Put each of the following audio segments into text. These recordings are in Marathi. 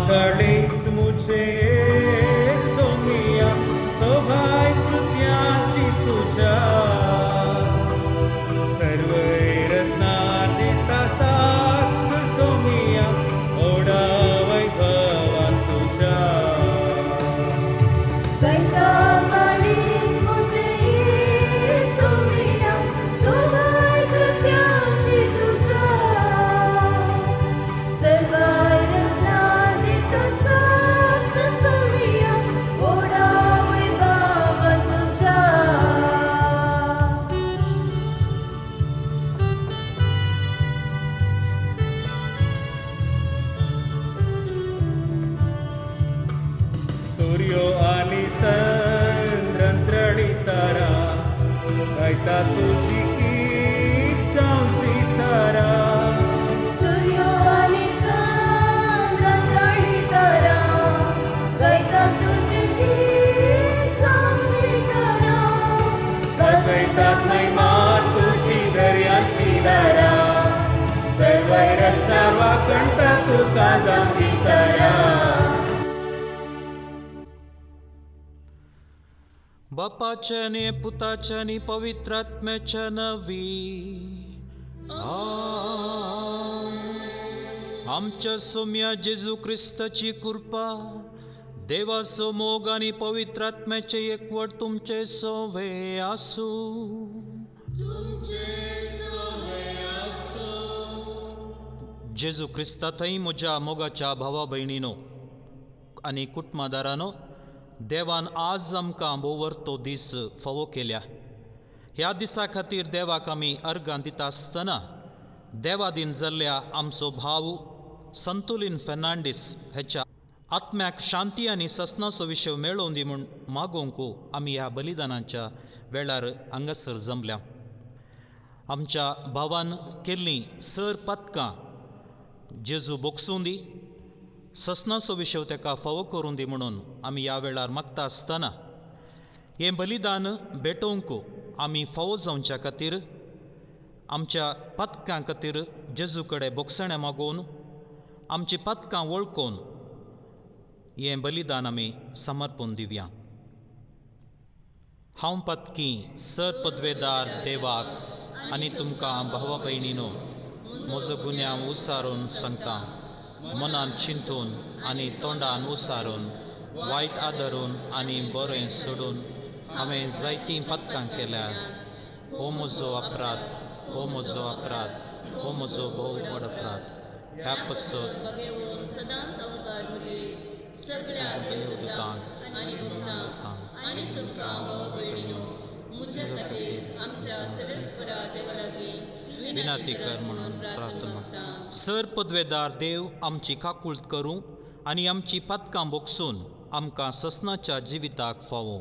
वादळीच मुझे सोमिया सोभाय कृत्याची तुझ्या सर्व रत्नादिता साक्ष सोमिया ओढा वैभवा तुझ्या सूर्यो आणि चंद्रंत्रळी तारा गायता तुझी गीत जाऊसी तारा सूर्यो आणि चंद्रंत्रळी तारा गायता तुझी गीत जाऊसी तारा बसयतात महिमा तुझी दर्याची दारा सर्वै रस्त्यावा कंटा तुका जाऊसी तारा बापाच्या आणि पुताच्या आणि पवित्रात्म्याच्या नवी आमच्या सोम्या जेजू ख्रिस्ताची कृपा देवाचो मोग आणि पवित्रात्म्याचे एकवट तुमचे सोवे आसू जेजू ख्रिस्तातही म्हज्या मोगाच्या भावा भयणीनो आणि कुटुंबदारांनो देवान आज आमकां बोवर तो दीस फावो केल्या ह्या दिसा खातीर देवाक आमी अर्गां दिता आसतना देवादीन जाल्ल्या आमचो भाव संतुलीन फेर्नांडीस हेच्या आत्म्याक शांती आनी ससनाचो विशय मेळोवन दी म्हूण मागोवंकू आमी ह्या बलिदानाच्या वेळार हांगासर जमल्या आमच्या भावान केल्लीं सर पदकां जेजू बोगसून दी ससनाचो विशय ताका फावो करून दी म्हणून आमी ह्या वेळार मागता आसतना हें बलिदान भेटोवंक आमी फावो जावच्या खातीर आमच्या पदकां खातीर जेजू कडेन बोगसणें मागोवन आमची पदकां वळखून हें बलिदान आमी समर्पून दिवया. हांव पदकी सर पदवेदार देवाक आनी तुमकां भावा भयणीनो म्हजो गुन्यांव उसारून सांगता मनान चिंतून आनी तोंडान उसारून वायट आदरून आनी बरें सोडून हांवें जायतीं पदकां केल्यार हो म्हजो अपराध हो म्हजो अपराध हो म्हजो भोव व्हड अपराध ह्या पसत विनाती कर म्हणून प्रार्थना. सर पदवेदार देव आमची काकुळट करूं आनी आमची पदकां बोगसून आमकां ससनाच्या जिविताक फावो.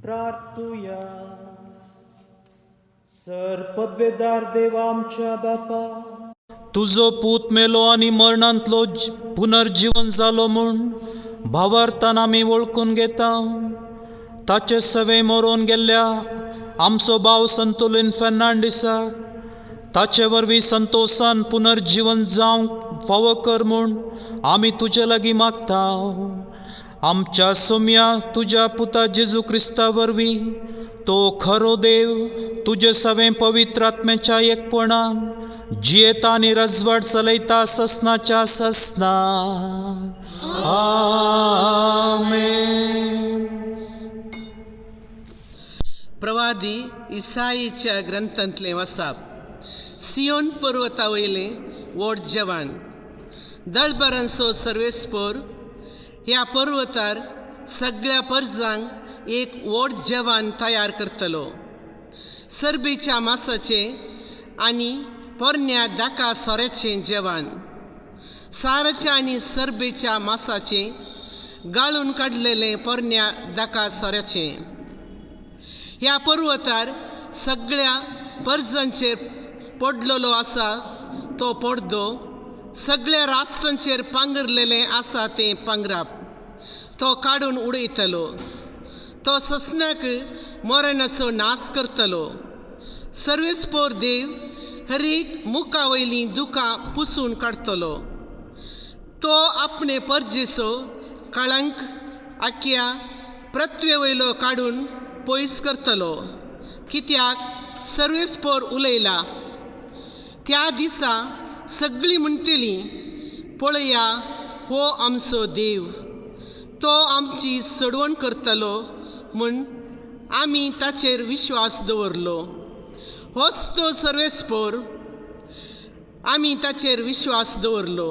प्रार्थुया. सर पदवेदार देवा आमच्या बापा तुजो पूत मेलो आनी मरणांतलो पुनर्जीवन जालो म्हूण भावार्थान आमी वळखून घेता. ताचे सवे मरोवन गेल्ल्या आमचो भाव संतुलीन फेर्नांडीसाक ताचे वरवीं संतोशान पुनर्जीवन जावंक फावो कर म्हूण आमी तुजे लागीं मागता. आमच्या सोम्या तुज्या पुता जेजू क्रिस्ता वरवीं तो खरो देव तुझे सवे पवित्र आत्म्याच्या एकपणान जियेता आनी रजवट चलयता ससनाच्या ससना आमेन. प्रवादी इसाईच्या ग्रंथांतले वसाप. सियोन पर्वता वयले व्हड जवान दळबरांचो सर्वेस्पोर ह्या पर्वतार सगळ्या पर्जांक एक व्हड जवान तयार करतलो. सर्बेच्या मासाचे आनी पोरण्या दाका सोऱ्याचें जेवण, साराच्या आनी सर्बेच्या मासाचे गाळून काडलेले पोरण्या दाका सोऱ्याचें. ह्या पर्वतार सगळ्या पर्जांचेर पडलेलो आसा तो पडदो, सगळ्या राष्ट्रांचेर पांगरलेले आसा ते पांगराप तो काडून उडयतलो. तो ससनाक मरणाचो नाश करतलो. सर्वेस्पोर देव हर एक मुखा वयलीं दुकां पुसून काडतलो. तो आपणे परजेचो कळंक आख्या पृथ्वे वयलो काडून पयस करतलो, कित्याक सर्वेस्पोर उलयला. त्या दिसा सगळीं म्हणटलीं, पळया हो आमचो देव, तो आमची सडवण करतलो म्हूण आमी ताचेर विश्वास दवरलो. होच तो सर्वेस्पोर, आमी ताचेर विश्वास दवरलो.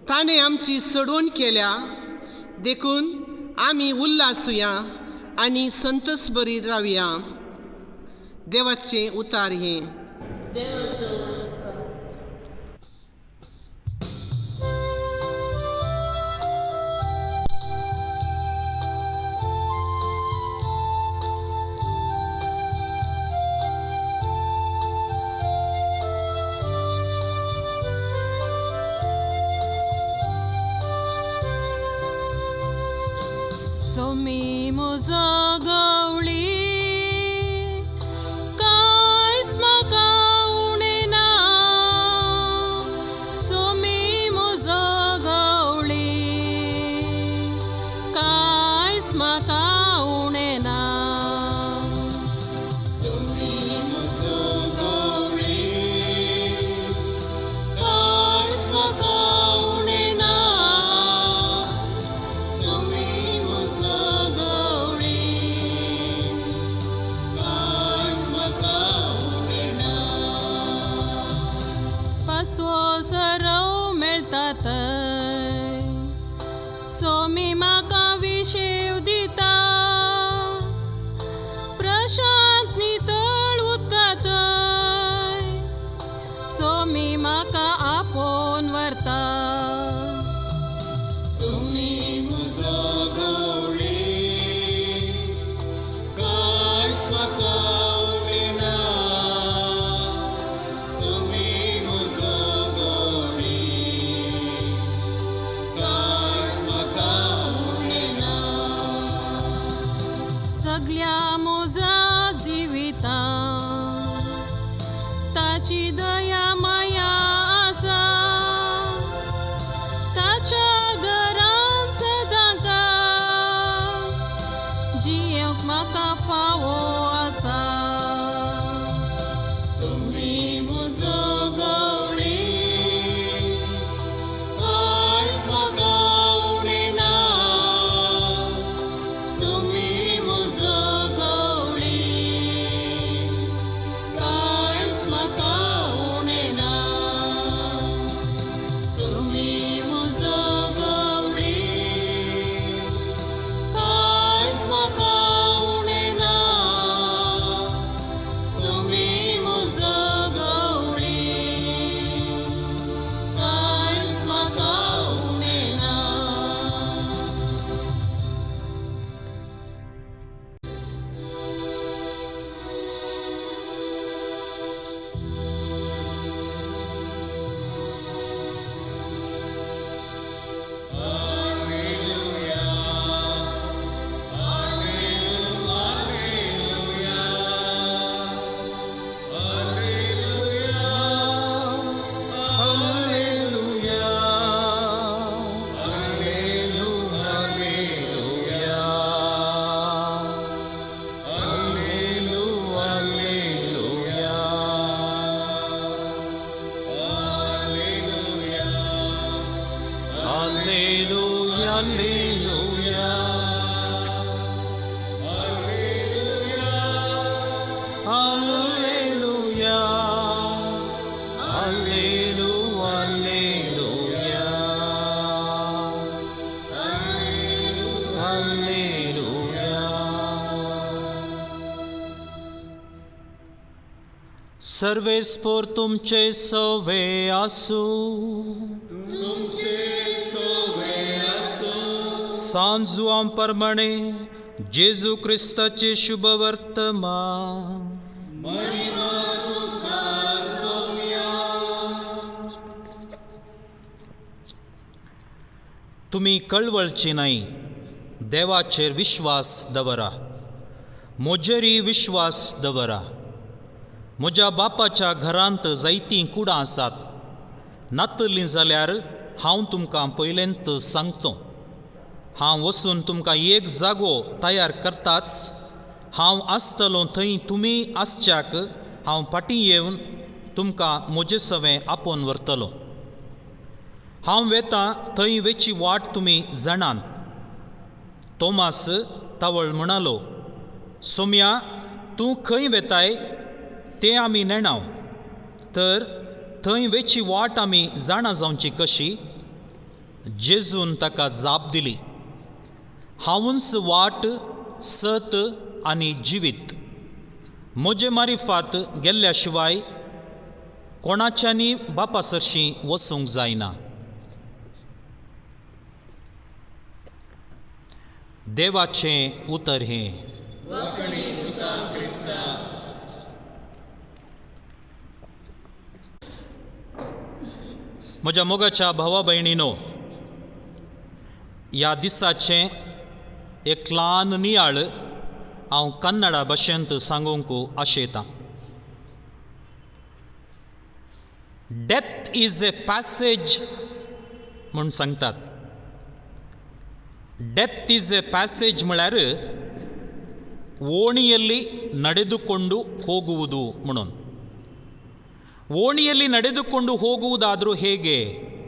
ताणें आमची सडवण केल्या देखून आमी उल्हासुया आनी संतोश बरी रावया. देवाचें उतार हें. सोमी म्हजो गवळी कांयच म्हाका उणें ना. सोमी म्हजो गवळी कांयच म्हाका उणें ना. सोमी म्हजो गवळी कांयच म्हाका उणें ना. सोमी म्हजो गवळी कांयच म्हाका उणें ना. पासवो सरव मेळटा थंय सोमी म्हाका विशेव दिता. प्रशांत नितळ उदका थंय सोमी म्हाका आपोवन व्हरता. सोमी म्हजो गवळी कांयच म्हाका उणें ना. सोमी म्हजो गवळी कांयच म्हाका उणें ना. सगळ्या मोजा जिवितांत ताची दया माया आसा. ताच्या घरांत सदांच जियेवंक म्हाका फावो आसा. सोमी म्हजो गवळी कांयच म्हाका उणें ना. सोमी म्हजो गवळी कांयच म्हाका उणें ना. सोमी म्हजो गवळी कांयच म्हाका उणें ना. सोमी म्हजो गवळी कांयच म्हाका उणें ना. सर्वेस्पोर तुमचे सोवे आसू, सांजुआं परमणे जेजू क्रिस्ताचे शुभ वर्तमान. तुम्ही कळवळची नाही, देवाचेर विश्वास दवरा, म्हजेरी विश्वास दवरा. म्हज्या बापाच्या घरांत जायतीं कुडां आसात. नातलीं जाल्यार हांव तुमकां पयलेंत सांगतो. हांव वचून तुमकां एक जागो तयार करताच. हांव आसतलों थंय तुमी आसच्याक हांव फाटीं येवन तुमकां म्हजे सवें आपोवन व्हरतलों. हांव वेतां थंय वेची वाट तुमी जाणात. तोमास तावळ म्हणालो, सोम्या, तूं खंय वेताय तें आमी नेणाव, तर थंय वेची वाट आमी जाणा जावची कशी? जेजून ताका जाप दिली, हांवूच वाट, सत आनी जिवीत. म्हजे मारिफात गेल्ल्या शिवाय कोणाच्यानी बापा सरशीं वचूंक जायना. देवाचें उतर हें. म्हज्या मोगाच्या भावा भयणीनो, ह्या दिसाचें एक ल्हान नियाळ हांव कन्नडा भाशेंत सांगूंक आशेतां. डेथ इज ए पॅसेज म्हूण सांगतात. ಡೆತ್ ಈಸ್ ಎ ಪ್ಯಾಸೇಜ್ म्हळ्यार ಓಣಿಯಲ್ಲಿ ನಡೆದುಕೊಂಡು ಹೋಗುವುದು म्हणून. ಓಣಿಯಲ್ಲಿ ನಡೆದುಕೊಂಡು ಹೋಗುವುದಾದರೂ ಹೇಗೆ?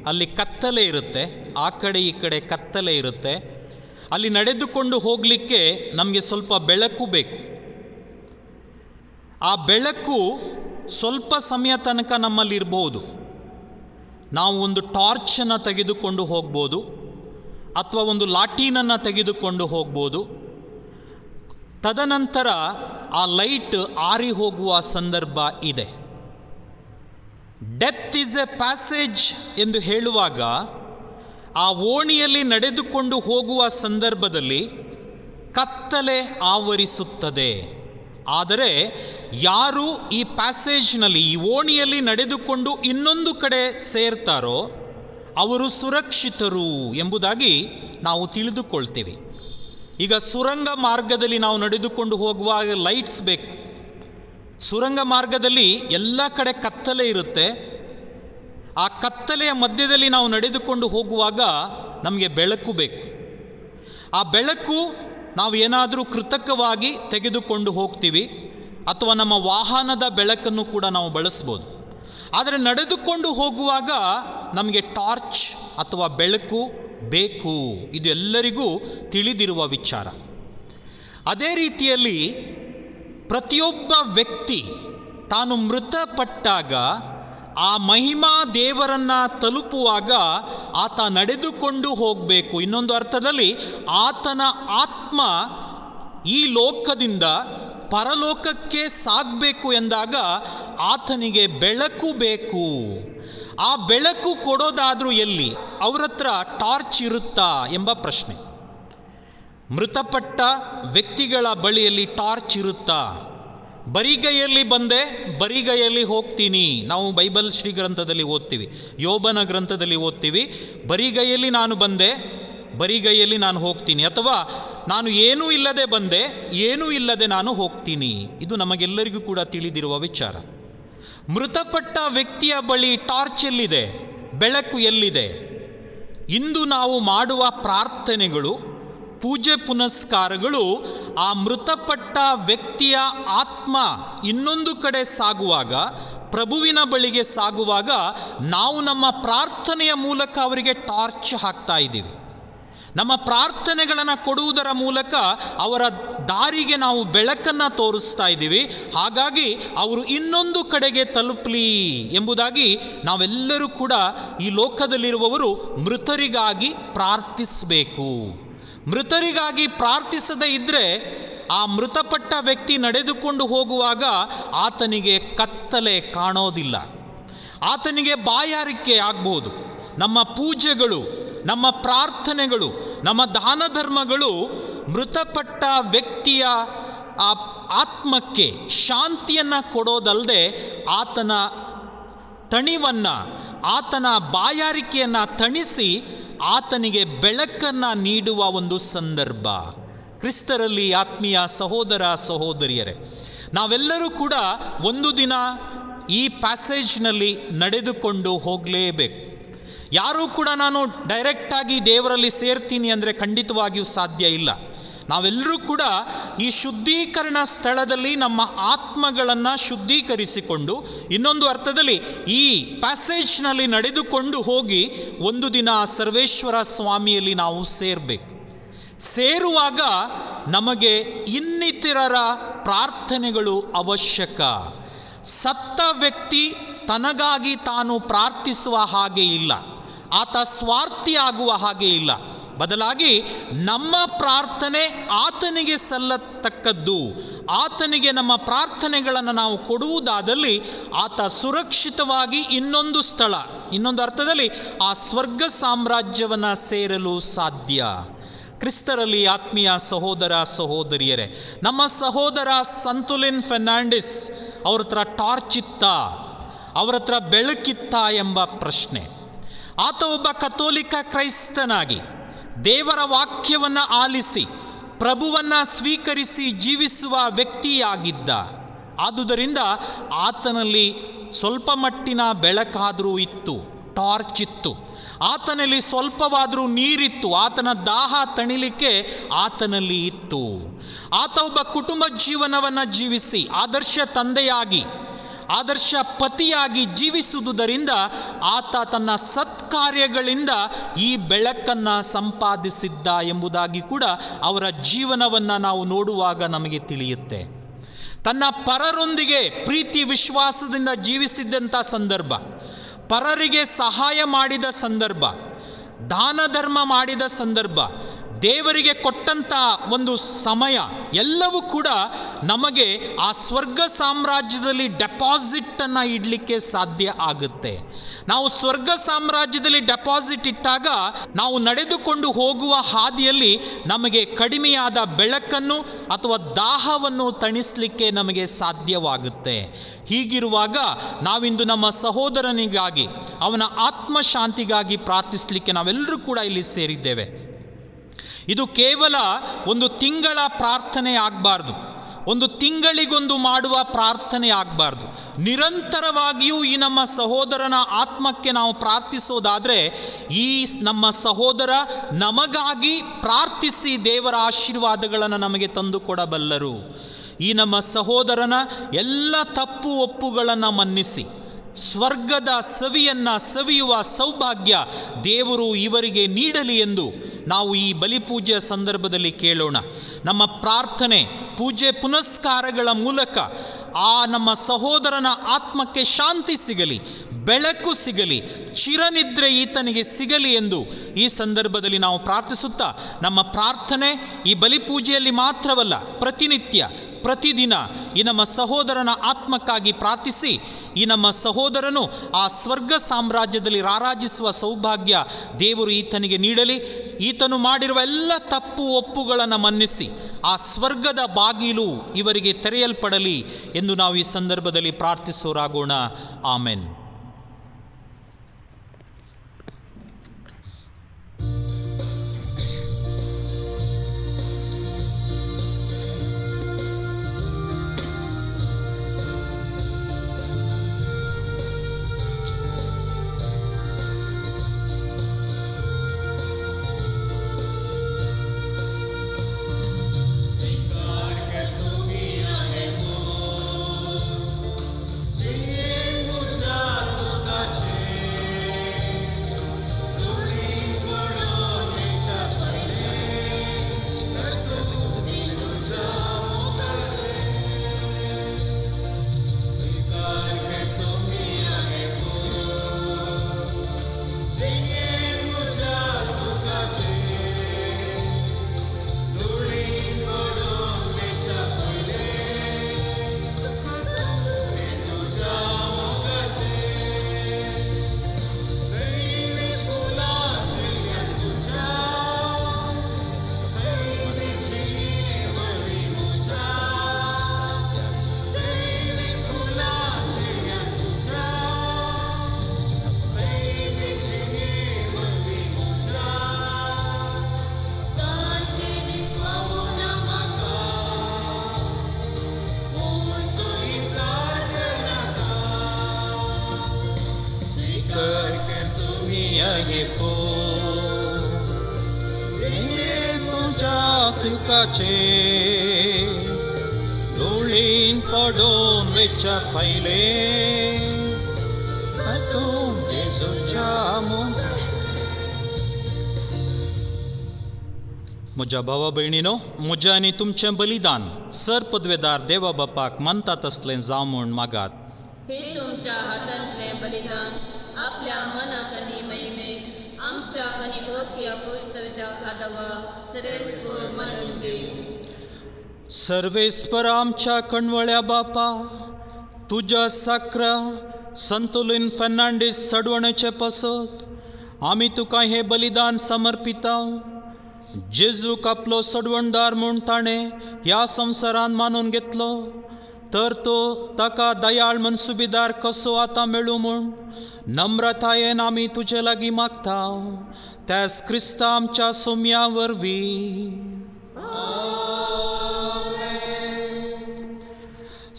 ಅಲ್ಲಿ ಕತ್ತಲೆ ಇರುತ್ತೆ, ಆ ಕಡೆ ಈ ಕಡೆ ಕತ್ತಲೆ ಇರುತ್ತೆ. ಅಲ್ಲಿ ನಡೆದುಕೊಂಡು ಹೋಗಲಿಕ್ಕೆ ನಮಗೆ ಸ್ವಲ್ಪ ಬೆಳಕು ಬೇಕು. ಆ ಬೆಳಕು ಸ್ವಲ್ಪ ಸಮಯ ತನಕ ನಮ್ಮಲ್ಲಿರ್ಬೋದು. ನಾವು ಒಂದು ಟಾರ್ಚನ್ನು ತೆಗೆದುಕೊಂಡು ಹೋಗ್ಬೋದು, ಅಥವಾ ಒಂದು ಲಾಠೀನನ್ನು ತೆಗೆದುಕೊಂಡು ಹೋಗ್ಬೋದು. ತದನಂತರ ಆ ಲೈಟ್ ಆರಿ ಹೋಗುವ ಸಂದರ್ಭ ಇದೆ. ಡೆತ್ ಈಸ್ ಎ ಪ್ಯಾಸೇಜ್ ಎಂದು ಹೇಳುವಾಗ ಆ ಓಣಿಯಲ್ಲಿ ನಡೆದುಕೊಂಡು ಹೋಗುವ ಸಂದರ್ಭದಲ್ಲಿ ಕತ್ತಲೆ ಆವರಿಸುತ್ತದೆ. ಆದರೆ ಯಾರು ಈ ಪ್ಯಾಸೇಜ್ನಲ್ಲಿ, ಈ ಓಣಿಯಲ್ಲಿ ನಡೆದುಕೊಂಡು ಇನ್ನೊಂದು ಕಡೆ ಸೇರ್ತಾರೋ ಅವರು ಸುರಕ್ಷಿತರು ಎಂಬುದಾಗಿ ನಾವು ತಿಳಿದುಕೊಳ್ತೇವೆ. ಈಗ ಸುರಂಗ ಮಾರ್ಗದಲ್ಲಿ ನಾವು ನಡೆದುಕೊಂಡು ಹೋಗುವಾಗ ಲೈಟ್ಸ್ ಬೇಕು. ಸುರಂಗ ಮಾರ್ಗದಲ್ಲಿ ಎಲ್ಲ ಕಡೆ ಕತ್ತಲೆ ಇರುತ್ತೆ. ಆ ಕತ್ತಲೆಯ ಮಧ್ಯದಲ್ಲಿ ನಾವು ನಡೆದುಕೊಂಡು ಹೋಗುವಾಗ ನಮಗೆ ಬೆಳಕು ಬೇಕು. ಆ ಬೆಳಕು ನಾವು ಏನಾದರೂ ಕೃತಕವಾಗಿ ತೆಗೆದುಕೊಂಡು ಹೋಗ್ತೀವಿ, ಅಥವಾ ನಮ್ಮ ವಾಹನದ ಬೆಳಕನ್ನು ಕೂಡ ನಾವು ಬಳಸ್ಬೋದು. ಆದರೆ ನಡೆದುಕೊಂಡು ಹೋಗುವಾಗ ನಮಗೆ ಟಾರ್ಚ್ ಅಥವಾ ಬೆಳಕು ಬೇಕು. ಇದು ಎಲ್ಲರಿಗೂ ತಿಳಿದಿರುವ ವಿಚಾರ. ಅದೇ ರೀತಿಯಲ್ಲಿ ಪ್ರತಿಯೊಬ್ಬ ವ್ಯಕ್ತಿ ತಾನು ಮೃತಪಟ್ಟಾಗ ಆ ಮಹಿಮಾ ದೇವರನ್ನು ತಲುಪುವಾಗ ಆತ ನಡೆದುಕೊಂಡು ಹೋಗಬೇಕು. ಇನ್ನೊಂದು ಅರ್ಥದಲ್ಲಿ ಆತನ ಆತ್ಮ ಈ ಲೋಕದಿಂದ ಪರಲೋಕಕ್ಕೆ ಸಾಗಬೇಕು ಎಂದಾಗ ಆತನಿಗೆ ಬೆಳಕು ಬೇಕು. ಆ ಬೆಳಕು ಕೊಡೋದಾದರೂ ಎಲ್ಲಿ? ಅವ್ರ ಹತ್ರ ಟಾರ್ಚ್ ಇರುತ್ತಾ ಎಂಬ ಪ್ರಶ್ನೆ. ಮೃತಪಟ್ಟ ವ್ಯಕ್ತಿಗಳ ಬಳಿಯಲ್ಲಿ ಟಾರ್ಚ್ ಇರುತ್ತಾ? ಬರಿಗೈಯಲ್ಲಿ ಬಂದೆ, ಬರಿಗೈಯಲ್ಲಿ ಹೋಗ್ತೀನಿ. ನಾವು ಬೈಬಲ್ ಶ್ರೀಗ್ರಂಥದಲ್ಲಿ ಓದ್ತೀವಿ, ಯೋಬನ ಗ್ರಂಥದಲ್ಲಿ ಓದ್ತೀವಿ, ಬರಿಗೈಯಲ್ಲಿ ನಾನು ಬಂದೆ, ಬರಿಗೈಯಲ್ಲಿ ನಾನು ಹೋಗ್ತೀನಿ. ಅಥವಾ ನಾನು ಏನೂ ಇಲ್ಲದೆ ಬಂದೆ, ಏನೂ ಇಲ್ಲದೆ ನಾನು ಹೋಗ್ತೀನಿ. ಇದು ನಮಗೆಲ್ಲರಿಗೂ ಕೂಡ ತಿಳಿದಿರುವ ವಿಚಾರ. ಮೃತಪಟ್ಟ ವ್ಯಕ್ತಿಯ ಬಳಿ ಟಾರ್ಚ್ ಎಲ್ಲಿದೆ? ಬೆಳಕು ಎಲ್ಲಿದೆ? ಇಂದು ನಾವು ಮಾಡುವ ಪ್ರಾರ್ಥನೆಗಳು, ಪೂಜೆ ಪುನಸ್ಕಾರಗಳು ಆ ಮೃತಪಟ್ಟ ವ್ಯಕ್ತಿಯ ಆತ್ಮ ಇನ್ನೊಂದು ಕಡೆ ಸಾಗುವಾಗ, ಪ್ರಭುವಿನ ಬಳಿಗೆ ಸಾಗುವಾಗ ನಾವು ನಮ್ಮ ಪ್ರಾರ್ಥನೆಯ ಮೂಲಕ ಅವರಿಗೆ ಟಾರ್ಚ್ ಹಾಕ್ತಾ ಇದ್ದೀವಿ. ನಮ್ಮ ಪ್ರಾರ್ಥನೆಗಳನ್ನು ಕೊಡುವುದರ ಮೂಲಕ ಅವರ ದಾರಿಗೆ ನಾವು ಬೆಳಕನ್ನು ತೋರಿಸ್ತಾ ಇದ್ದೀವಿ. ಹಾಗಾಗಿ ಅವರು ಇನ್ನೊಂದು ಕಡೆಗೆ ತಲುಪಲಿ ಎಂಬುದಾಗಿ ನಾವೆಲ್ಲರೂ ಕೂಡ ಈ ಲೋಕದಲ್ಲಿರುವವರು ಮೃತರಿಗಾಗಿ ಪ್ರಾರ್ಥಿಸಬೇಕು. ಮೃತರಿಗಾಗಿ ಪ್ರಾರ್ಥಿಸದೇ ಇದ್ದರೆ ಆ ಮೃತಪಟ್ಟ ವ್ಯಕ್ತಿ ನಡೆದುಕೊಂಡು ಹೋಗುವಾಗ ಆತನಿಗೆ ಕತ್ತಲೆ ಕಾಣೋದಿಲ್ಲ. ಆತನಿಗೆ ಬಾಯಾರಿಕೆ ಆಗ್ಬೋದು. ನಮ್ಮ ಪೂಜೆಗಳು, ನಮ್ಮ ಪ್ರಾರ್ಥನೆಗಳು, ನಮ್ಮ ದಾನ ಧರ್ಮಗಳು ಮೃತಪಟ್ಟ ವ್ಯಕ್ತಿಯ ಆ ಆತ್ಮಕ್ಕೆ ಶಾಂತಿಯನ್ನು ಕೊಡೋದಲ್ಲದೆ ಆತನ ತಣಿವನ್ನು, ಆತನ ಬಾಯಾರಿಕೆಯನ್ನು ತಣಿಸಿ ಆತನಿಗೆ ಬೆಳಕನ್ನು ನೀಡುವ ಒಂದು ಸಂದರ್ಭ. ಕ್ರಿಸ್ತರಲ್ಲಿ ಆತ್ಮೀಯ ಸಹೋದರ ಸಹೋದರಿಯರೇ, ನಾವೆಲ್ಲರೂ ಕೂಡ ಒಂದು ದಿನ ಈ ಪ್ಯಾಸೇಜ್ನಲ್ಲಿ ನಡೆದುಕೊಂಡು ಹೋಗಲೇಬೇಕು. ಯಾರೂ ಕೂಡ ನಾನು ಡೈರೆಕ್ಟಾಗಿ ದೇವರಲ್ಲಿ ಸೇರ್ತೀನಿ ಅಂದರೆ ಖಂಡಿತವಾಗಿಯೂ ಸಾಧ್ಯ ಇಲ್ಲ. ನಾವೆಲ್ಲರೂ ಕೂಡ ಈ ಶುದ್ಧೀಕರಣ ಸ್ಥಳದಲ್ಲಿ ನಮ್ಮ ಆತ್ಮಗಳನ್ನು ಶುದ್ಧೀಕರಿಸಿಕೊಂಡು, ಇನ್ನೊಂದು ಅರ್ಥದಲ್ಲಿ ಈ ಪ್ಯಾಸೇಜ್ನಲ್ಲಿ ನಡೆದುಕೊಂಡು ಹೋಗಿ ಒಂದು ದಿನ ಸರ್ವೇಶ್ವರ ಸ್ವಾಮಿಯಲ್ಲಿ ನಾವು ಸೇರಬೇಕು. ಸೇರುವಾಗ ನಮಗೆ ಇನ್ನಿತರರ ಪ್ರಾರ್ಥನೆಗಳು ಅವಶ್ಯಕ. ಸತ್ತ ವ್ಯಕ್ತಿ ತನಗಾಗಿ ತಾನು ಪ್ರಾರ್ಥಿಸುವ ಹಾಗೆ ಇಲ್ಲ, ಆತ ಸ್ವಾರ್ಥಿಯಾಗುವ ಹಾಗೆ ಇಲ್ಲ. ಬದಲಾಗಿ ನಮ್ಮ ಪ್ರಾರ್ಥನೆ ಆತನಿಗೆ ಸಲ್ಲತಕ್ಕದ್ದು. ಆತನಿಗೆ ನಮ್ಮ ಪ್ರಾರ್ಥನೆಗಳನ್ನು ನಾವು ಕೊಡುವುದಾದಲ್ಲಿ ಆತ ಸುರಕ್ಷಿತವಾಗಿ ಇನ್ನೊಂದು ಸ್ಥಳ, ಇನ್ನೊಂದು ಅರ್ಥದಲ್ಲಿ ಆ ಸ್ವರ್ಗ ಸಾಮ್ರಾಜ್ಯವನ್ನು ಸೇರಲು ಸಾಧ್ಯ. ಕ್ರಿಸ್ತರಲ್ಲಿ ಆತ್ಮೀಯ ಸಹೋದರ ಸಹೋದರಿಯರೇ, ನಮ್ಮ ಸಹೋದರ ಸಂತುಲಿನ್ ಫೆರ್ನಾಂಡಿಸ್ ಅವ್ರ ಹತ್ರ ಟಾರ್ಚ್ ಇತ್ತ, ಅವರ ಹತ್ರ ಬೆಳಕಿತ್ತ ಎಂಬ ಪ್ರಶ್ನೆ. ಆತ ಒಬ್ಬ ಕಥೋಲಿಕ ಕ್ರೈಸ್ತನಾಗಿ ದೇವರ ವಾಕ್ಯವನ್ನು ಆಲಿಸಿ ಪ್ರಭುವನ್ನು ಸ್ವೀಕರಿಸಿ ಜೀವಿಸುವ ವ್ಯಕ್ತಿಯಾಗಿದ್ದ. ಆದುದರಿಂದ ಆತನಲ್ಲಿ ಸ್ವಲ್ಪ ಮಟ್ಟಿನ ಬೆಳಕಾದರೂ ಇತ್ತು, ಟಾರ್ಚ್ ಇತ್ತು. ಆತನಲ್ಲಿ ಸ್ವಲ್ಪವಾದರೂ ನೀರಿತ್ತು, ಆತನ ದಾಹ ತಣಿಲಿಕ್ಕೆ ಆತನಲ್ಲಿ ಇತ್ತು. ಆತ ಒಬ್ಬ ಕುಟುಂಬ ಜೀವನವನ್ನು ಜೀವಿಸಿ ಆದರ್ಶ ತಂದೆಯಾಗಿ, ಆದರ್ಶ ಪತಿಯಾಗಿ ಜೀವಿಸುವುದರಿಂದ ಆತ ತನ್ನ ಸತ್ಕಾರ್ಯಗಳಿಂದ ಈ ಬೆಳಕನ್ನು ಸಂಪಾದಿಸಿದ್ದ ಎಂಬುದಾಗಿ ಕೂಡ ಅವರ ಜೀವನವನ್ನು ನಾವು ನೋಡುವಾಗ ನಮಗೆ ತಿಳಿಯುತ್ತೆ. ತನ್ನ ಪರರೊಂದಿಗೆ ಪ್ರೀತಿ ವಿಶ್ವಾಸದಿಂದ ಜೀವಿಸಿದ್ದಂಥ ಸಂದರ್ಭ, ಪರರಿಗೆ ಸಹಾಯ ಮಾಡಿದ ಸಂದರ್ಭ, ದಾನ ಧರ್ಮ ಮಾಡಿದ ಸಂದರ್ಭ, ದೇವರಿಗೆ ಕೊಟ್ಟಂಥ ಒಂದು ಸಮಯ ಎಲ್ಲವೂ ಕೂಡ ನಮಗೆ ಆ ಸ್ವರ್ಗ ಸಾಮ್ರಾಜ್ಯದಲ್ಲಿ ಡೆಪಾಸಿಟನ್ನು ಇಡಲಿಕ್ಕೆ ಸಾಧ್ಯ ಆಗುತ್ತೆ. ನಾವು ಸ್ವರ್ಗ ಸಾಮ್ರಾಜ್ಯದಲ್ಲಿ ಡೆಪಾಸಿಟ್ ಇಟ್ಟಾಗ ನಾವು ನಡೆದುಕೊಂಡು ಹೋಗುವ ಹಾದಿಯಲ್ಲಿ ನಮಗೆ ಕಡಿಮೆಯಾದ ಬೆಳಕನ್ನು ಅಥವಾ ದಾಹವನ್ನು ತಣಿಸಲಿಕ್ಕೆ ನಮಗೆ ಸಾಧ್ಯವಾಗುತ್ತೆ. ಹೀಗಿರುವಾಗ ನಾವಿಂದು ನಮ್ಮ ಸಹೋದರನಿಗಾಗಿ, ಅವನ ಆತ್ಮಶಾಂತಿಗಾಗಿ ಪ್ರಾರ್ಥಿಸಲಿಕ್ಕೆ ನಾವೆಲ್ಲರೂ ಕೂಡ ಇಲ್ಲಿ ಸೇರಿದ್ದೇವೆ. ಇದು ಕೇವಲ ಒಂದು ತಿಂಗಳ ಪ್ರಾರ್ಥನೆ ಆಗಬಾರ್ದು, ಒಂದು ತಿಂಗಳಿಗೊಂದು ಮಾಡುವ ಪ್ರಾರ್ಥನೆ ಆಗಬಾರ್ದು. ನಿರಂತರವಾಗಿಯೂ ಈ ನಮ್ಮ ಸಹೋದರನ ಆತ್ಮಕ್ಕೆ ನಾವು ಪ್ರಾರ್ಥಿಸೋದಾದರೆ ಈ ನಮ್ಮ ಸಹೋದರ ನಮಗಾಗಿ ಪ್ರಾರ್ಥಿಸಿ ದೇವರ ಆಶೀರ್ವಾದಗಳನ್ನು ನಮಗೆ ತಂದುಕೊಡಬಲ್ಲರು. ಈ ನಮ್ಮ ಸಹೋದರನ ಎಲ್ಲ ತಪ್ಪು ಒಪ್ಪುಗಳನ್ನು ಮನ್ನಿಸಿ ಸ್ವರ್ಗದ ಸವಿಯನ್ನು ಸವಿಯುವ ಸೌಭಾಗ್ಯ ದೇವರು ಇವರಿಗೆ ನೀಡಲಿ ಎಂದು ನಾವು ಈ ಬಲಿಪೂಜೆಯ ಸಂದರ್ಭದಲ್ಲಿ ಕೇಳೋಣ. ನಮ್ಮ ಪ್ರಾರ್ಥನೆ, ಪೂಜೆ ಪುನಸ್ಕಾರಗಳ ಮೂಲಕ ಆ ನಮ್ಮ ಸಹೋದರನ ಆತ್ಮಕ್ಕೆ ಶಾಂತಿ ಸಿಗಲಿ, ಬೆಳಕು ಸಿಗಲಿ, ಚಿರನಿದ್ರೆ ಈತನಿಗೆ ಸಿಗಲಿ ಎಂದು ಈ ಸಂದರ್ಭದಲ್ಲಿ ನಾವು ಪ್ರಾರ್ಥಿಸುತ್ತಾ, ನಮ್ಮ ಪ್ರಾರ್ಥನೆ ಈ ಬಲಿಪೂಜೆಯಲ್ಲಿ ಮಾತ್ರವಲ್ಲ, ಪ್ರತಿನಿತ್ಯ ಪ್ರತಿದಿನ ಈ ನಮ್ಮ ಸಹೋದರನ ಆತ್ಮಕ್ಕಾಗಿ ಪ್ರಾರ್ಥಿಸಿ ಈ ನಮ್ಮ ಸಹೋದರನು ಆ ಸ್ವರ್ಗ ಸಾಮ್ರಾಜ್ಯದಲ್ಲಿ ರಾರಾಜಿಸುವ ಸೌಭಾಗ್ಯ ದೇವರು ಈತನಿಗೆ ನೀಡಲಿ. ಈತನು ಮಾಡಿರುವ ಎಲ್ಲ ತಪ್ಪು ಒಪ್ಪುಗಳನ್ನು ಮನ್ನಿಸಿ ಆ ಸ್ವರ್ಗದ ಬಾಗಿಲು ಇವರಿಗೆ ತೆರೆಯಲ್ಪಡಲಿ ಎಂದು ನಾವು ಈ ಸಂದರ್ಭದಲ್ಲಿ ಪ್ರಾರ್ಥಿಸೋರಾಗೋಣ. ಆಮೆನ್. Muja हे तुझ्या सुखाचे धुळीन पडून वेच्या पहिले म्हज्या भावा भयणीनो, म्हजें आनी तुमचें बलिदान सर पदवेदार देवा बापाक मानतात असलें जावं म्हूण मागात. हे तुमच्या हातांतलें बलिदान आपल्या मनाक आनी महिमेक आमच्या आनी ओतक्या पवित्रच्या आदवा सर्वेस्वर मानून घे. सर्वेस्पर आमच्या कणवळ्या बापा, तुझ्या साकरा संतुलिन फर्नांडीस सडवणेचे पासत आमी तुका हे बलिदान समर्पिता. जेजूक आपलो सडवणदार म्हूण ताणें ह्या संवसारान मानून घेतलो, तर तो ताका दयाळ मनसुबेदार कसो आतां मेळूं म्हूण नम्रतायेन आमी तुजे लागीं मागता. त्याच क्रिस्ता आमच्या सोम्या वरवीं.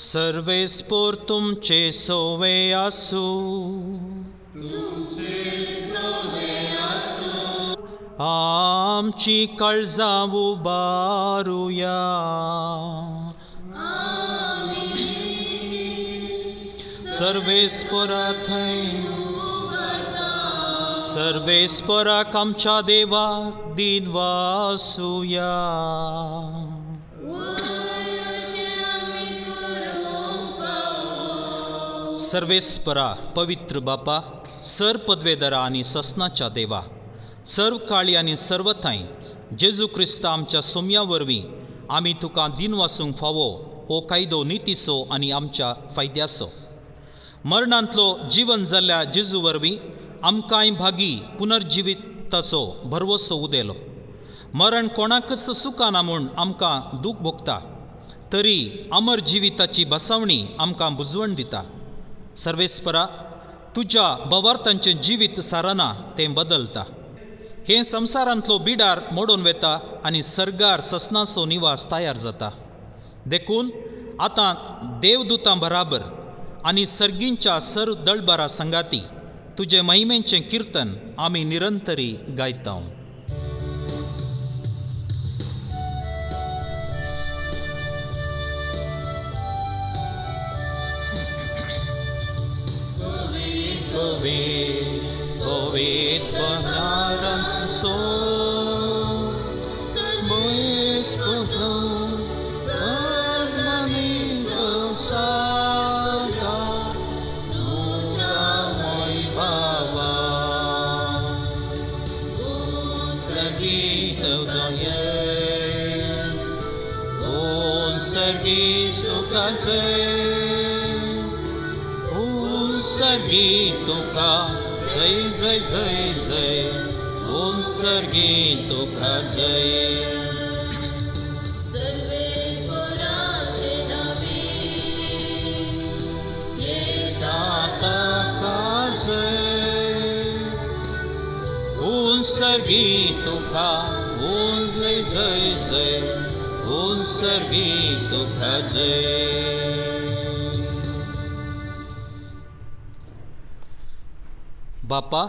सर्वेस्पोर तुमचे सोवे आसूं. आमची काळजां उबारुया. सर्वेस्परा थंय सर्वेस्पराक आमच्या देवाक दिन वासुया. सर्वेस्परा पवित्र बापा, सर पदवेदरा आनी ससनाच्या देवा, सर्व काळी आनी सर्व थंय जेजू क्रिस्ता आमच्या सोम्या वरवीं आमी तुका दिन वासूंक फावो हो कायदो नितीसो आनी आमच्या फायद्याचो. मरणांतलो जीवन जाल्ल्या जेजू वरवीं आमकांय भागी पुनर्जिविताचो भरवसो उदेलो. मरण कोणाकच सुखाना म्हूण आमकां दूख भोगता, तरी अमर जिविताची बसवणी आमकां बुजवण दिता. सर्वेस्परा, तुज्या भवार्थांचें जिवीत सारना तें बदलता. हे संवसारांतलो बिडार मोडून वेता आनी सर्गार ससनाचो निवास तयार जाता. देखून आतां देवदूतां बराबर आनी सर्गींच्या सर्व दळबारा संगाती तुजे महिमेचें किर्तन आमी निरंतरी गायता. सर्गी तुका जय जय जय जय. ओम सर्गी तुका जय. सर्वेस्पराचे नावे दाता का जय. ओम सर्गी तुका ओम जय जय जय. ओम सर्गी तुका जय. बापा,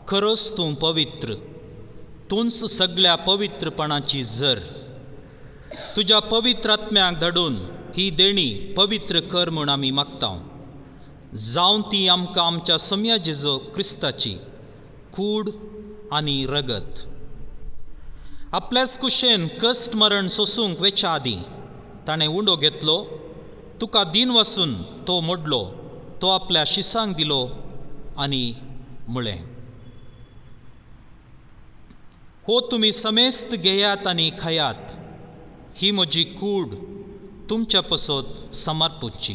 खरोच तूं पवित्र, तूंच सगळ्या पवित्रपणाची झर. तुज्या पवित्र आत्म्याक धाडून ही देणी पवित्र कर म्हूण आमी मागता. जावं ती आमकां आमच्या सोम्या जेजू क्रिस्ताची कूड आनी रगत. आपल्याच कुशेन कश्ट मरण सोसूंक वेच्या आदीं ताणें उंडो घेतलो. तुका दिन वसून तो मोडलो, तो आपल्या शिसांक दिलो आनी मुळे. हो तुमी समेस्त घेयात आनी खायात. ही म्हजी कूड तुमच्या पसत समर्पूची.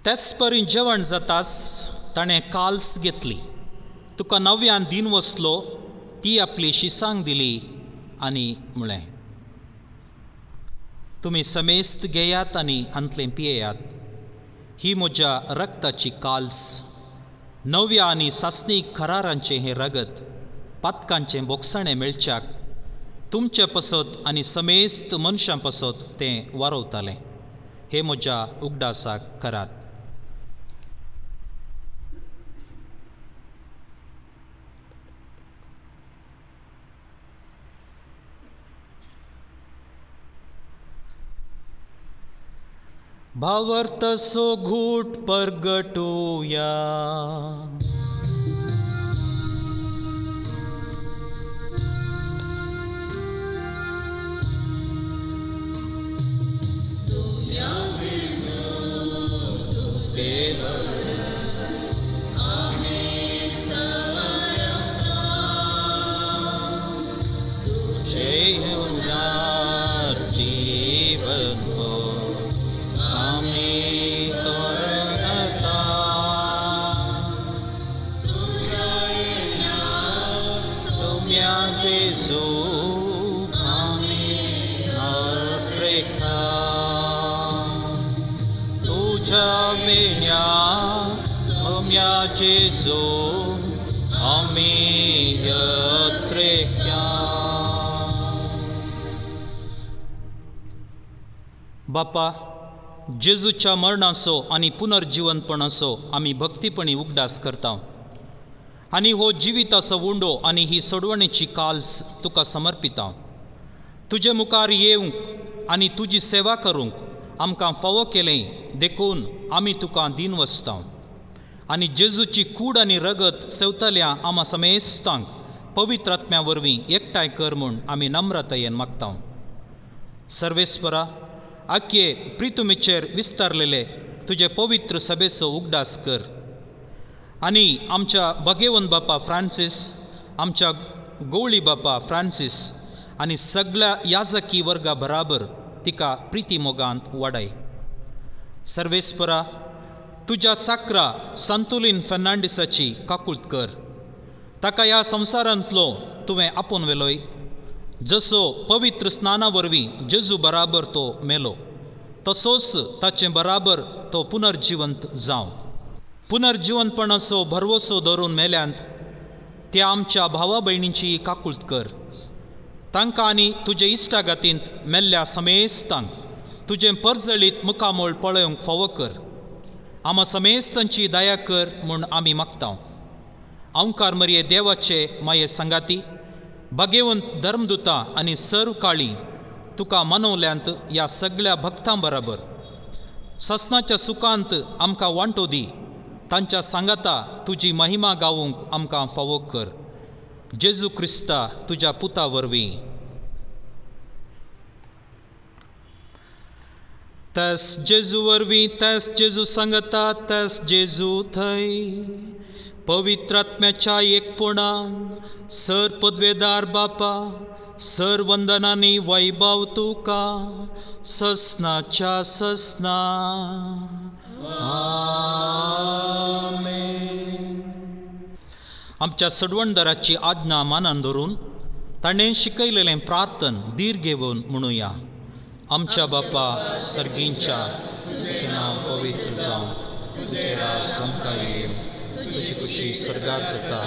तेच परी जेवण जाताच ताणें काल्स घेतली. तुका नव्यान दिन वसलो, ती आपली शिसांक दिली आनी म्हळें, तुमी समेस्त घेयात आनी अंतलें पियेयात. ही म्हज्या रक्ताची काल्स, नव्या आनी सासणीक करारांचें हें रगत पातकांचें बोगसणें मेळच्याक तुमचे पसत आनी समेस्त मनशां पसत तें वारवतालें. हे म्हज्या उगडासाक करात. भावार्थसो घूट परगटुया. Gesù, आम्ही यत्रेक्या. बापा, जेजूच्या मरणाचो आनी पुनर्जीवनपणाचो आमी भक्तीपणी उगडास करता आनी हो जिविताचो उंडो आनी ही सोडवणेची काल्स तुका समर्पिता. तुजे मुखार येवंक आनी तुजी सेवा करूंक आमकां फावो केलें देखून आमी तुका दिनवसता आनी जेजूची कूड आनी रगत सेवतल्या आमा समेस्तांक पवित्र आत्म्या वरवीं एकठांय कर म्हूण आमी नम्रतायेन मागता. सर्वेस्परा, आख्ये प्रितुमेचेर विस्तारलेले तुजे पवित्र सभेचो उगडास कर आनी आमच्या भगेवन बापा फ्रांसीस, आमच्या गवळी बापा फ्रांसीस आनी सगळ्या याजकी वर्गा बराबर तिका प्रिती मोगांत वाडय. सर्वेस्परा, तुज्या साकरा संतुलीन फेर्नांडिसाची काकुळट कर. ताका ह्या संवसारांतलो तुवें आपोवन वेलोय. जसो पवित्र स्नाना वरवीं जेजू बराबर तो मेलो, तसोच ताचे बराबर तो पुनर्जिवंत जावं. पुनर्जिवनपणाचो भरवसो धरून मेल्यांत त्या आमच्या भावा भयणींची काकुळट कर. तांकां आनी तुजे इश्टागातींत मेल्ल्या समेस्तांक तुजें परजळीत मुखामोळ पळोवंक फावो कर. आमा समेस्तांची दया कर म्हूण आमी मागता. ओंकार मरिये देवाचे माये संगाती, भगेवंत धर्मदुता आनी सर्व काळी तुका मनवल्यांत ह्या सगळ्या भक्तां बराबर ससनाच्या सुखांत आमकां वांटो दी. तांच्या सांगाता तुजी महिमा गावूंक आमकां फावो कर. जेजू क्रिस्ता तुज्या पुता वरवीं. तेस जेजू वरवीं, तेस जेजू सांगता, तेस जेजू थंय पवित्र आत्म्याच्या एकपणान सर पदवेदार बापा, सर वंदनांनी वैभव तुका ससनाच्या ससना. आमच्या सडवणदाराची आज्ञा मानान धरून ताणें शिकयलेलें प्रार्थन धीर घेवन म्हणुया. आमच्या बापा सर्गींच्या, तुजें नांव पवित्र जावं, तुजें राज आमकां येवं, तुजी खुशी स्वर्गांत जाता.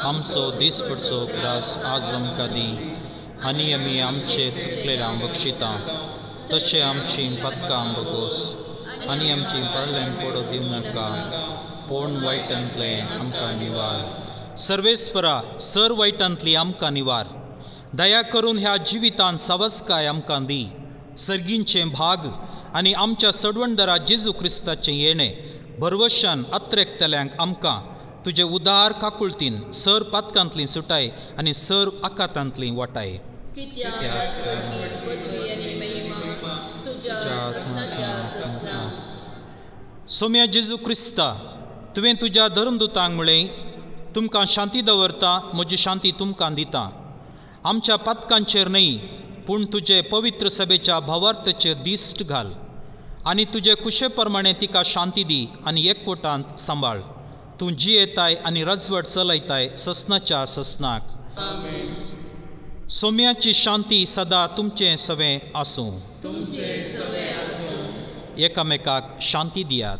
आमचो दिसपडचो ग्रास आज आमकां दी आनी आमी आमचे चुकलेल्यांक बक्षिता, तशें आमची पदकां बगोस आनी आमची पाडल्यांक पडो दिवं नाका, पूण वायटांतले आमकां निवार. सर्वेस्परा, सर वायटांतली आमकां निवार. दया करून ह्या जिवितांत सावस्काय आमकां दी. सर्गींचे भाग आनी आमच्या सडवणदारा जेजू क्रिस्ताचें येणें भरवशान आत्रेकतल्यांक आमकां तुजे उदार काकुळतीन सर पातकांतली सुटाय आनी सर आकांतांतली वाटाय. सोम्या जेजू क्रिस्ता, तुवें तुज्या धर्मदुतांक म्हळें, तुमकां शांती दवरता, म्हजी शांती तुमकां दिता. आमच्या पातकांचेर न्हय पूण तुजे पवित्र सभेच्या भावार्थाचेर दिश्ट घाल आनी तुजे कुशे प्रमाणें तिका शांती दी आनी एकवटांत सांबाळ. तूं जियेताय आनी रजवट चलयताय ससनाच्या ससनाक. सोम्याची शांती सदां तुमचें सवें आसूं. एकामेकाक शांती दियात.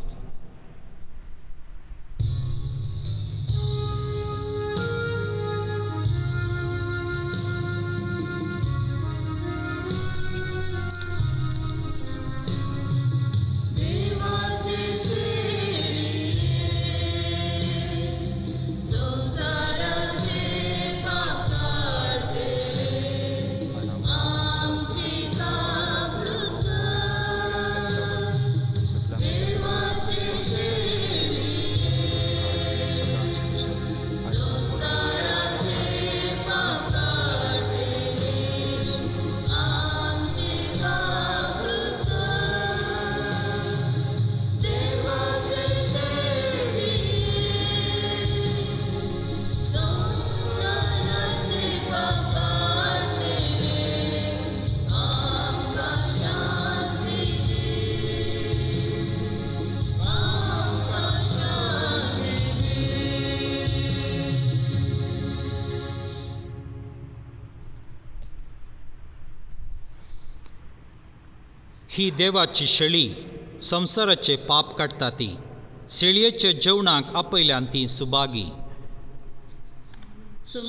ही देवाची शेळी संवसाराचे पाप काडटा ती. शेळयेचे जेवणाक आपयल्यान ती सुबागी.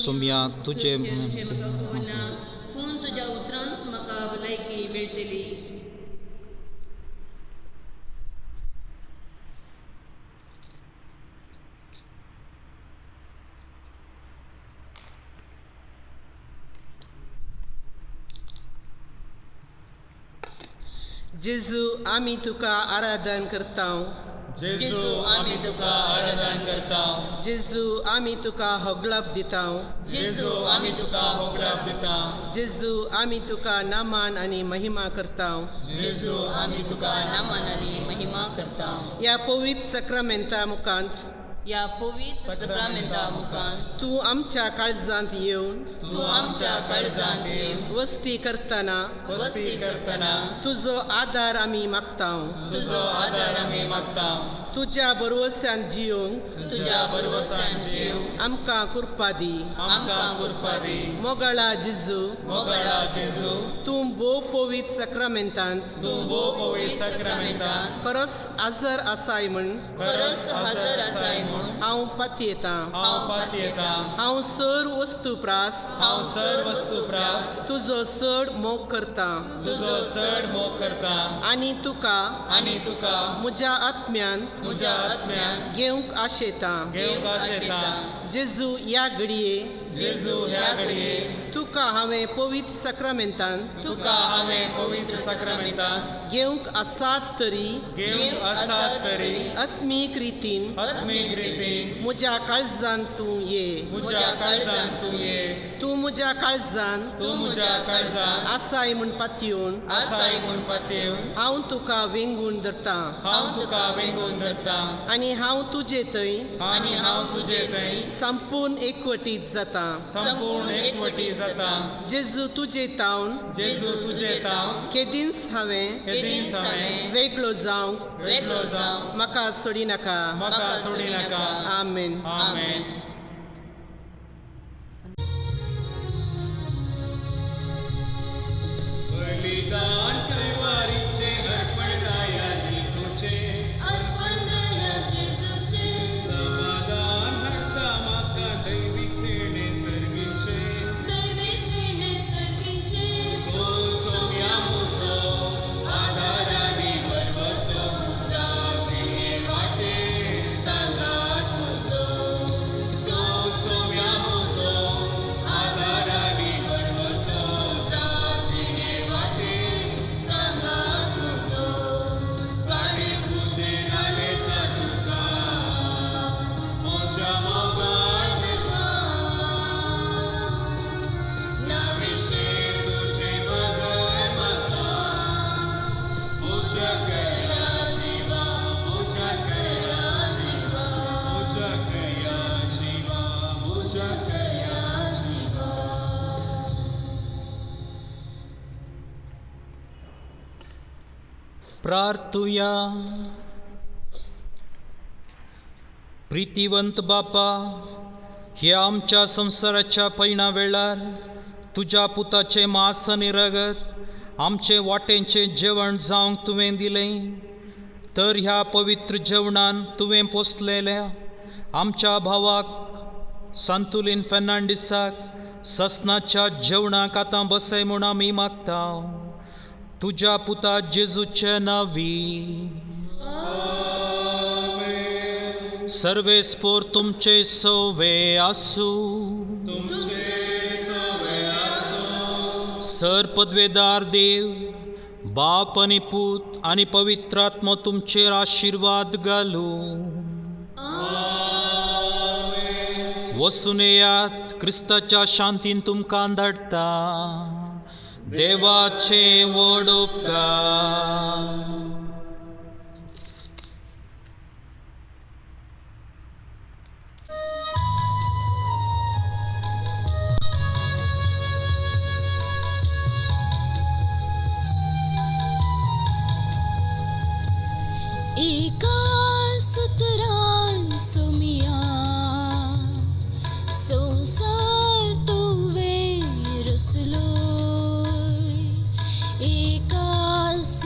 सुम्या तुझे म्हाका फोन तुज्या उतरांस म्हाका भलायकी मेळटली. जेजू आमी तुका आराधन करता. जेजू आमी तुका आराधन करता. जेजू आमी तुका होगलाप दिता. जेजू आमी तुका होगलाप दिता. जेजू आमी तुका नामान आनी महिमा करता. जेजू आमी तुका नामान आनी महिमा करता. ह्या पवित्र सक्रामेंता मुखांत या पवित्र सक्रामेंता मुखान तूं आमच्या काळजांत येवन तूं आमच्या काळजांत येवन वस्ती करतना वस्ती करतना तुजो आदार आमी मागता. तुजो आदार आमी मागता. तुज्या बरवस्यान जियोंक तुज्या बरवस्यान जीव आमकां कृपा दी. आमकां कृपा दी. मोगळा जेजू, मोगळा जेजू, तूं भोव पवित्र सक्रामेंतांत तूं भोव पवित्र सक्रामेंतान खरोच हजर आसाय म्हूण खरोच हजर आसाय म्हूण हांव पातयेतां. हांव पातयेता. हांव सर वस्तू प्रास हांव सर वस्तू प्रास तुजो चड मोग करता तुजो चड मोग करता. आनी तुका आनी तुका म्हज्या आत्म्यान म्हज्या आत्म्यान घेवंक आशेता. घेवंक आशेता. जेजू ह्या घडये जेजू ह्या घडये तुका हांवें पवित्र सक्रामेंतान तुका हांवें पवित्र सक्रामेंतान घेवंक आसात तरी घेवंक आसात तरी आत्मीक रितीन आत्मीक रितीन म्हज्या काळजांत तूं ये. म्हज्या काळजांत तूं ये. तूं म्हज्या काळजांत तूं म्हज्या काळजांत आसाय म्हूण पातयेवन आसाय म्हूण पातयेवन हांव तुका वेंगून धरता. हांव तुका वेंगून धरता. आनी हांव तुजे थंय आनी हांव तुजे थंय संपूर्ण एकवटीत जाता. संपूर्ण एकवटी जाता. जेजू तुजे तावन जेजू तुजे ताव केदींच हांवें केदींच हांवें वेगळो जावंक वेगळो जावं म्हाका सोडी नाका. म्हाका सोडी नाका. आमेन. आमेन. बलिदान कलवारीचे अर्पण राया जेजूचे. अर्पण दया जेजूचे. समाधान हाडटा म्हाका दैवीक देणे सर्गीचे. दैवीक देणे सर्गीचे. तो सोम्या म्हजो आदार आनी बरवसो. जावचे वाटे सांगात म्हजो. तो सोम्या म्हजो आदार आनी बरवसो. जावचे वाटे सांगात म्हजो. काळीज तुजे घालता तुका म्हज्या मोगाळ देवा. नाविशें तुजे बगर म्हाका म्हज्या कया जिवा. म्हज्या कया जिवा. म्हज्या कया जिवा. म्हज्या कया जिवा. प्रार्थुया. प्रितीवंत बापा, ह्या आमच्या संवसाराच्या पैणा वेळार तुज्या पुताचे मांस आनी रगत आमचे वाटेंचे जेवण जावंक तुवें दिलें. तर ह्या पवित्र जेवणान तुवें पोसलेल्या आमच्या भावाक सांतुलीन फेर्नांडीसाक ससनाच्या जेवणाक आतां बसय म्हूण आमी मागता. तुज्या पुता जेजूचे नांवी. सर्वेस्पोर तुमचे सोवे आसूं. सर पदवेदार देव, बाप आनी पूत आनी पवित्रात्मो तुमचेर आशिर्वाद घालूं. वसून येयात, क्रिस्ताच्या शांतीन तुमकां धाडटा. देवाचे व्हड उपकार. एका सुतरान सोमिया संसार तुवें रचलो. एकाच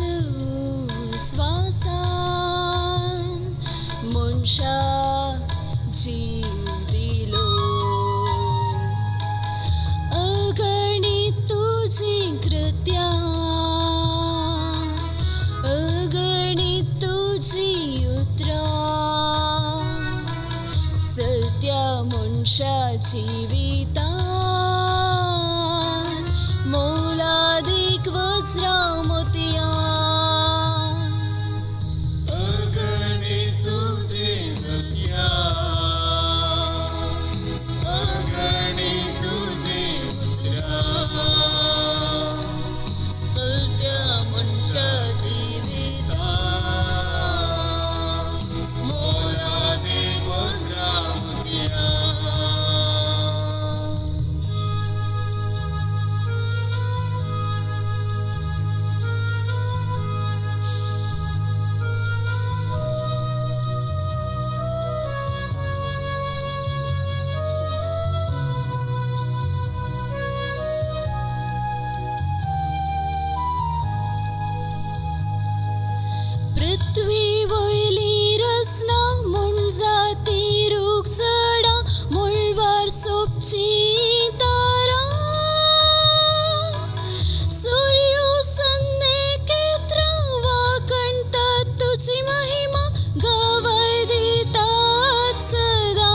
ती रूख सडा मुळवर सोपची तारा सूर्योसन्ने केत्रवा कंठ तुझी महिमा गवय देतात सदा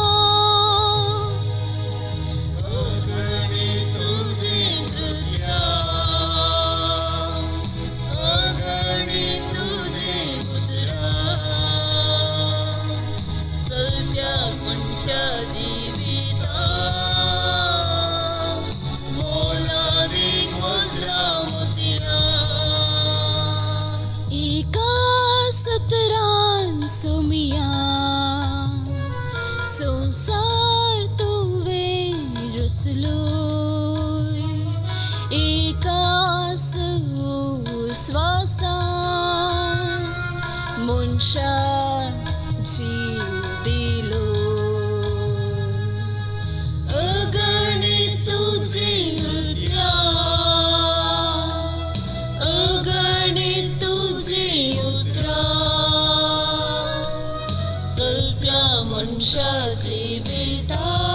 एका सतरान सोमिया संसार तुवे रुसलोय एकास श्वासा मनशा जीव दिलो अगणित तुझे अगणित तुझे उतरा सगळ्या मनशाची बेता